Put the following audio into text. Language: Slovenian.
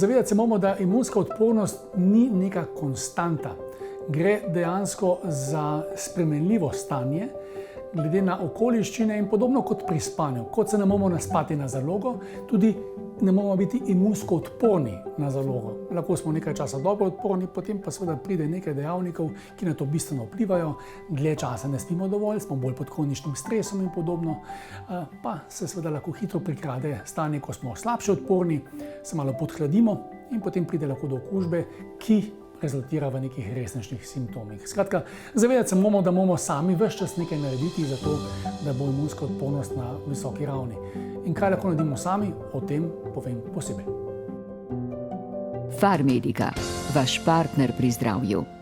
Zavedati se moramo, da imunska odpornost ni neka konstanta. Gre dejansko za spremenljivo stanje, glede na okoliščine in podobno kot pri spanju. Kot se ne moramo naspati na zalogo, tudi ne moramo biti imunsko odporni na zalogo. Lahko smo nekaj časa dobro odporni, potem pa seveda pride nekaj dejavnikov, ki na to bistveno vplivajo. Dlje časa ne spimo dovolj, smo bolj pod kroničnim stresom in podobno. Pa se seveda lahko hitro prikrade stanje, ko smo slabše odporni, se malo podhladimo in potem pride lahko do okužbe, ki rezultira v nekih resnejših simptomih. Skratka, zavedati se moramo, da moramo sami ves čas nekaj narediti za to, da bo imunska odpornost na visoki ravni. In kaj lahko naredimo sami, o tem povem posebej. Farmedica, vaš partner pri zdravju.